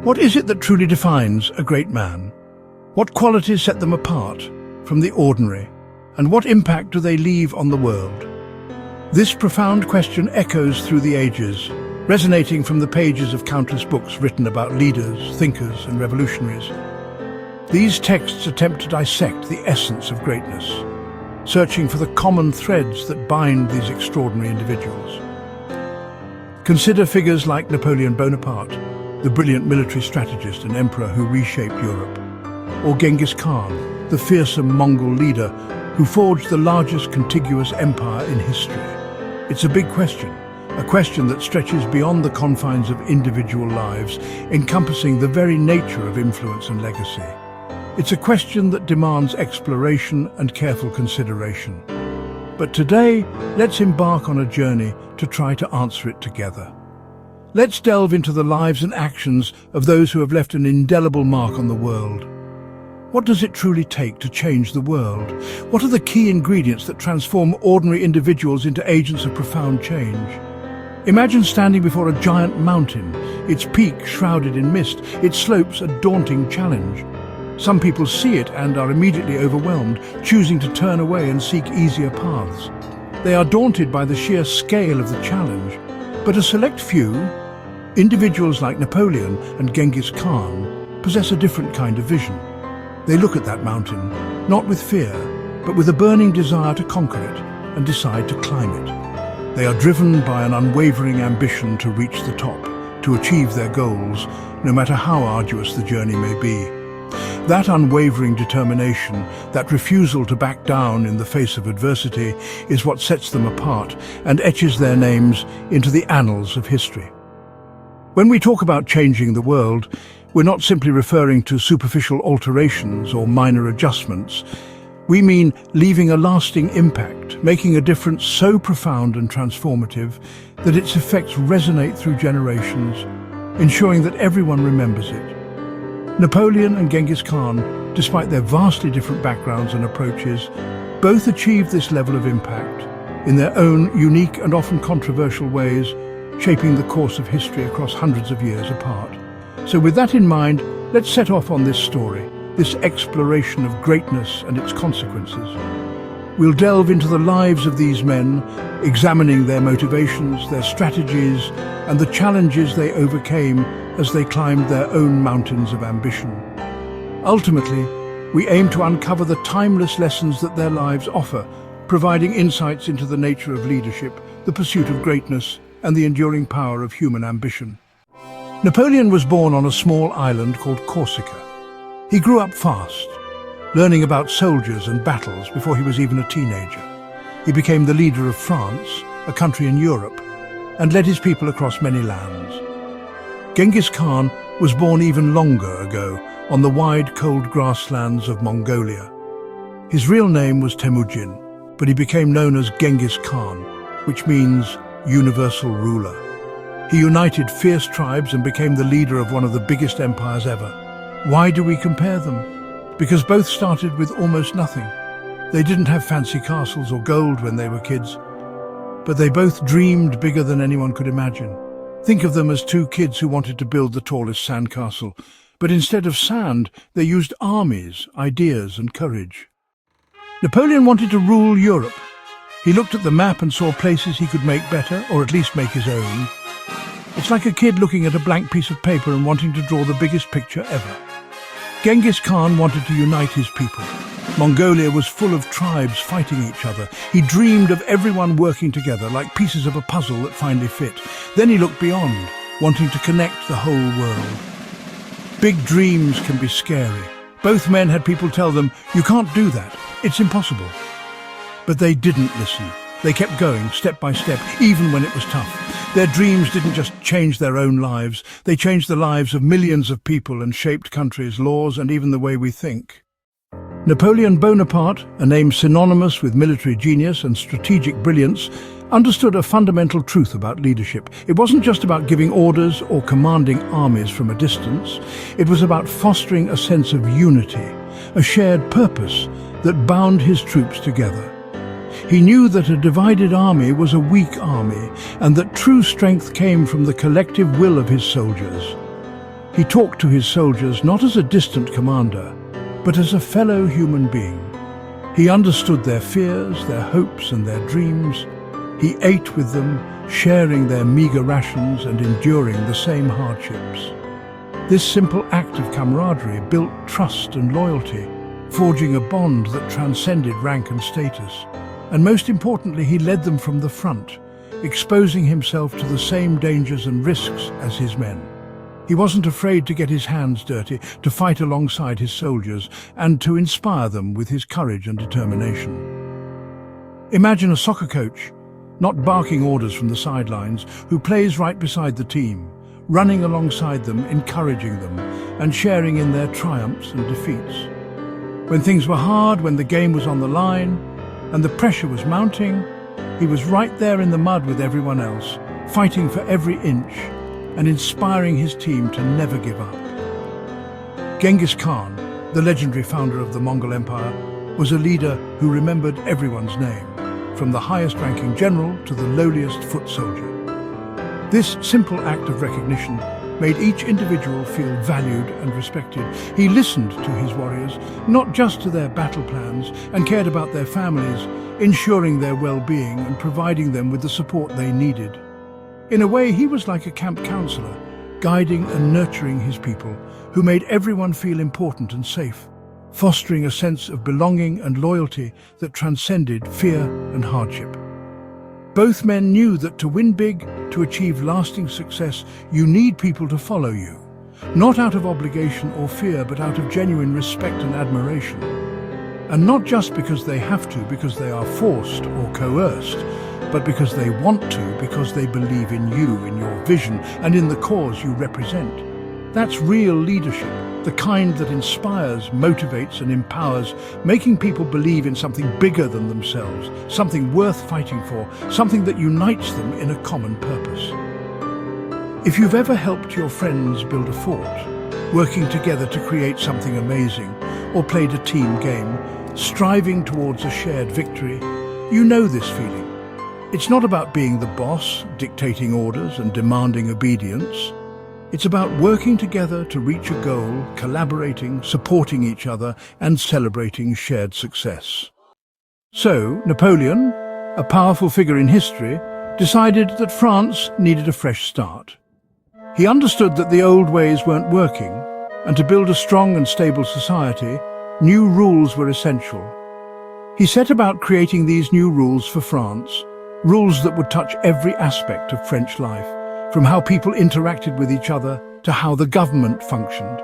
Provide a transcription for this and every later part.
What is it that truly defines a great man? What qualities set them apart from the ordinary? And what impact do they leave on the world? This profound question echoes through the ages, resonating from the pages of countless books written about leaders, thinkers, and revolutionaries. These texts attempt to dissect the essence of greatness, searching for the common threads that bind these extraordinary individuals. Consider figures like Napoleon Bonaparte, the brilliant military strategist and emperor who reshaped Europe, or Genghis Khan, the fearsome Mongol leader who forged the largest contiguous empire in history. It's a big question, a question that stretches beyond the confines of individual lives, encompassing the very nature of influence and legacy. It's a question that demands exploration and careful consideration. But today, let's embark on a journey to try to answer it together. Let's delve into the lives and actions of those who have left an indelible mark on the world. What does it truly take to change the world? What are the key ingredients that transform ordinary individuals into agents of profound change? Imagine standing before a giant mountain, its peak shrouded in mist, its slopes a daunting challenge. Some people see it and are immediately overwhelmed, choosing to turn away and seek easier paths. They are daunted by the sheer scale of the challenge. But a select few, individuals like Napoleon and Genghis Khan, possess a different kind of vision. They look at that mountain, not with fear, but with a burning desire to conquer it and decide to climb it. They are driven by an unwavering ambition to reach the top, to achieve their goals, no matter how arduous the journey may be. That unwavering determination, that refusal to back down in the face of adversity, is what sets them apart and etches their names into the annals of history. When we talk about changing the world, we're not simply referring to superficial alterations or minor adjustments. We mean leaving a lasting impact, making a difference so profound and transformative that its effects resonate through generations, ensuring that everyone remembers it. Napoleon and Genghis Khan, despite their vastly different backgrounds and approaches, both achieved this level of impact in their own unique and often controversial ways, shaping the course of history across hundreds of years apart. So with that in mind, let's set off on this story, this exploration of greatness and its consequences. We'll delve into the lives of these men, examining their motivations, their strategies, and the challenges they overcame as they climbed their own mountains of ambition. Ultimately, we aim to uncover the timeless lessons that their lives offer, providing insights into the nature of leadership, the pursuit of greatness, and the enduring power of human ambition. Napoleon was born on a small island called Corsica. He grew up fast, learning about soldiers and battles before he was even a teenager. He became the leader of France, a country in Europe, and led his people across many lands. Genghis Khan was born even longer ago on the wide, cold grasslands of Mongolia. His real name was Temujin, but he became known as Genghis Khan, which means universal ruler. He united fierce tribes and became the leader of one of the biggest empires ever. Why do we compare them? Because both started with almost nothing. They didn't have fancy castles or gold when they were kids, but they both dreamed bigger than anyone could imagine. Think of them as two kids who wanted to build the tallest sandcastle, but instead of sand, they used armies, ideas, and courage. Napoleon wanted to rule Europe. He looked at the map and saw places he could make better, or at least make his own. It's like a kid looking at a blank piece of paper and wanting to draw the biggest picture ever. Genghis Khan wanted to unite his people. Mongolia was full of tribes fighting each other. He dreamed of everyone working together like pieces of a puzzle that finally fit. Then he looked beyond, wanting to connect the whole world. Big dreams can be scary. Both men had people tell them, "You can't do that. It's impossible." But they didn't listen. They kept going, step by step, even when it was tough. Their dreams didn't just change their own lives. They changed the lives of millions of people and shaped countries, laws, and even the way we think. Napoleon Bonaparte, a name synonymous with military genius and strategic brilliance, understood a fundamental truth about leadership. It wasn't just about giving orders or commanding armies from a distance. It was about fostering a sense of unity, a shared purpose that bound his troops together. He knew that a divided army was a weak army, and that true strength came from the collective will of his soldiers. He talked to his soldiers not as a distant commander, but as a fellow human being. He understood their fears, their hopes and their dreams. He ate with them, sharing their meager rations and enduring the same hardships. This simple act of camaraderie built trust and loyalty, forging a bond that transcended rank and status. And most importantly, he led them from the front, exposing himself to the same dangers and risks as his men. He wasn't afraid to get his hands dirty, to fight alongside his soldiers, and to inspire them with his courage and determination. Imagine a soccer coach, not barking orders from the sidelines, who plays right beside the team, running alongside them, encouraging them, and sharing in their triumphs and defeats. When things were hard, when the game was on the line, and the pressure was mounting, he was right there in the mud with everyone else, fighting for every inch, and inspiring his team to never give up. Genghis Khan, the legendary founder of the Mongol Empire, was a leader who remembered everyone's name, from the highest-ranking general to the lowliest foot soldier. This simple act of recognition made each individual feel valued and respected. He listened to his warriors, not just to their battle plans, and cared about their families, ensuring their well-being and providing them with the support they needed. In a way, he was like a camp counselor, guiding and nurturing his people, who made everyone feel important and safe, fostering a sense of belonging and loyalty that transcended fear and hardship. Both men knew that to win big, to achieve lasting success, you need people to follow you, not out of obligation or fear, but out of genuine respect and admiration. And not just because they have to, because they are forced or coerced, but because they want to, because they believe in you, in your vision, and in the cause you represent. That's real leadership, the kind that inspires, motivates, and empowers, making people believe in something bigger than themselves, something worth fighting for, something that unites them in a common purpose. If you've ever helped your friends build a fort, working together to create something amazing, or played a team game, striving towards a shared victory, you know this feeling. It's not about being the boss, dictating orders and demanding obedience. It's about working together to reach a goal, collaborating, supporting each other, and celebrating shared success. So, Napoleon, a powerful figure in history, decided that France needed a fresh start. He understood that the old ways weren't working, and to build a strong and stable society, new rules were essential. He set about creating these new rules for France, rules that would touch every aspect of French life, from how people interacted with each other to how the government functioned.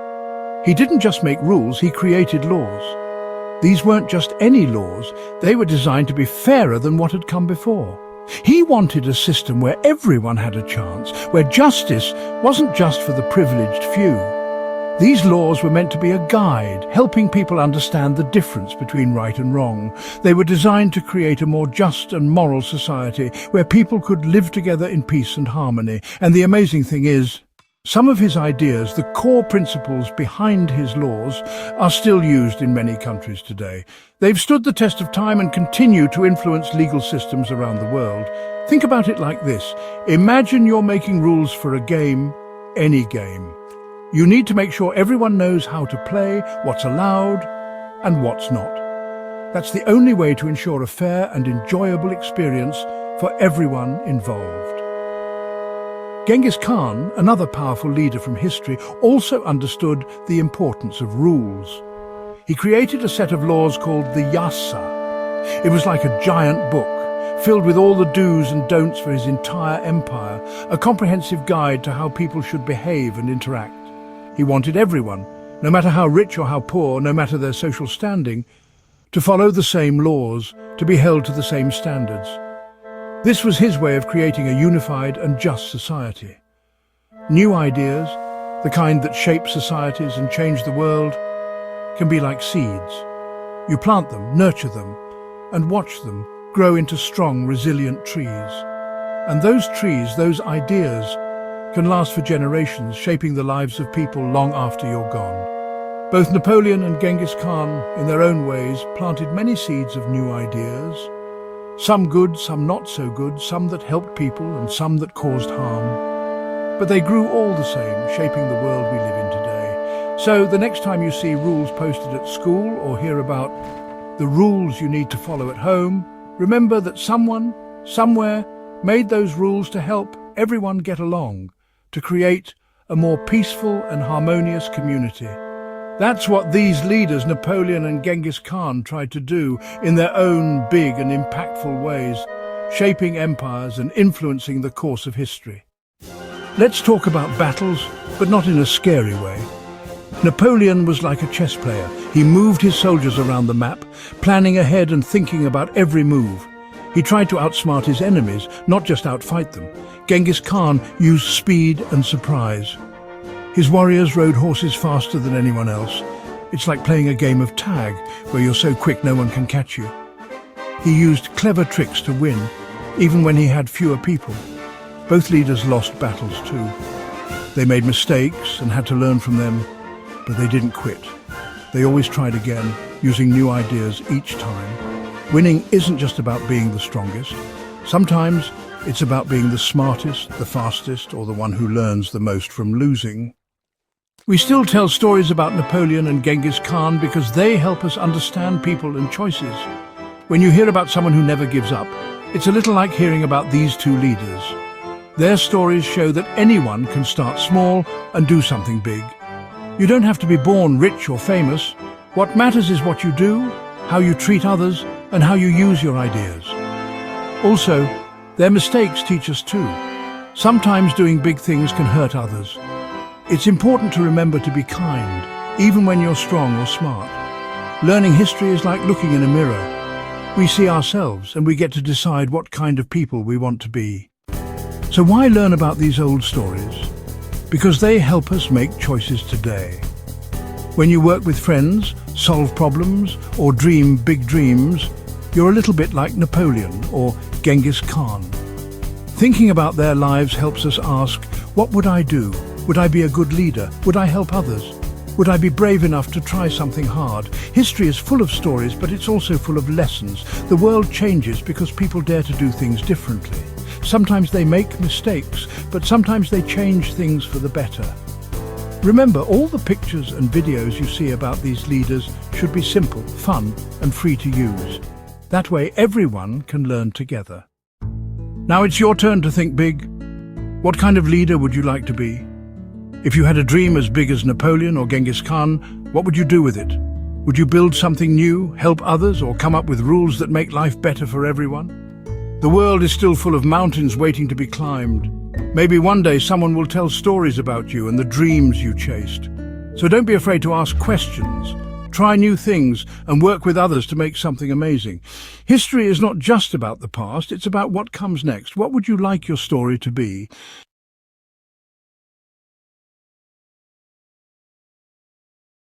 He didn't just make rules, he created laws. These weren't just any laws, they were designed to be fairer than what had come before. He wanted a system where everyone had a chance, where justice wasn't just for the privileged few. These laws were meant to be a guide, helping people understand the difference between right and wrong. They were designed to create a more just and moral society where people could live together in peace and harmony. And the amazing thing is, some of his ideas, the core principles behind his laws, are still used in many countries today. They've stood the test of time and continue to influence legal systems around the world. Think about it like this. Imagine you're making rules for a game, any game. You need to make sure everyone knows how to play, what's allowed, and what's not. That's the only way to ensure a fair and enjoyable experience for everyone involved. Genghis Khan, another powerful leader from history, also understood the importance of rules. He created a set of laws called the Yasa. It was like a giant book, filled with all the do's and don'ts for his entire empire, a comprehensive guide to how people should behave and interact. He wanted everyone, no matter how rich or how poor, no matter their social standing, to follow the same laws, to be held to the same standards. This was his way of creating a unified and just society. New ideas, the kind that shape societies and change the world, can be like seeds. You plant them, nurture them, and watch them grow into strong, resilient trees. And those trees, those ideas, can last for generations, shaping the lives of people long after you're gone. Both Napoleon and Genghis Khan, in their own ways, planted many seeds of new ideas. Some good, some not so good, some that helped people and some that caused harm. But they grew all the same, shaping the world we live in today. So the next time you see rules posted at school or hear about the rules you need to follow at home, remember that someone, somewhere, made those rules to help everyone get along, to create a more peaceful and harmonious community. That's what these leaders, Napoleon and Genghis Khan, tried to do in their own big and impactful ways, shaping empires and influencing the course of history. Let's talk about battles, but not in a scary way. Napoleon was like a chess player. He moved his soldiers around the map, planning ahead and thinking about every move. He tried to outsmart his enemies, not just outfight them. Genghis Khan used speed and surprise. His warriors rode horses faster than anyone else. It's like playing a game of tag, where you're so quick no one can catch you. He used clever tricks to win, even when he had fewer people. Both leaders lost battles too. They made mistakes and had to learn from them, but they didn't quit. They always tried again, using new ideas each time. Winning isn't just about being the strongest. Sometimes it's about being the smartest, the fastest, or the one who learns the most from losing. We still tell stories about Napoleon and Genghis Khan because they help us understand people and choices. When you hear about someone who never gives up, it's a little like hearing about these two leaders. Their stories show that anyone can start small and do something big. You don't have to be born rich or famous. What matters is what you do, how you treat others, and how you use your ideas. Also, their mistakes teach us too. Sometimes doing big things can hurt others. It's important to remember to be kind, even when you're strong or smart. Learning history is like looking in a mirror. We see ourselves and we get to decide what kind of people we want to be. So why learn about these old stories? Because they help us make choices today. When you work with friends, solve problems, or dream big dreams, you're a little bit like Napoleon or Genghis Khan. Thinking about their lives helps us ask, what would I do? Would I be a good leader? Would I help others? Would I be brave enough to try something hard? History is full of stories, but it's also full of lessons. The world changes because people dare to do things differently. Sometimes they make mistakes, but sometimes they change things for the better. Remember, all the pictures and videos you see about these leaders should be simple, fun, and free to use. That way everyone can learn together. Now it's your turn to think big. What kind of leader would you like to be? If you had a dream as big as Napoleon or Genghis Khan, what would you do with it? Would you build something new, help others, or come up with rules that make life better for everyone? The world is still full of mountains waiting to be climbed. Maybe one day someone will tell stories about you and the dreams you chased. So don't be afraid to ask questions. Try new things and work with others to make something amazing. History is not just about the past, it's about what comes next. What would you like your story to be?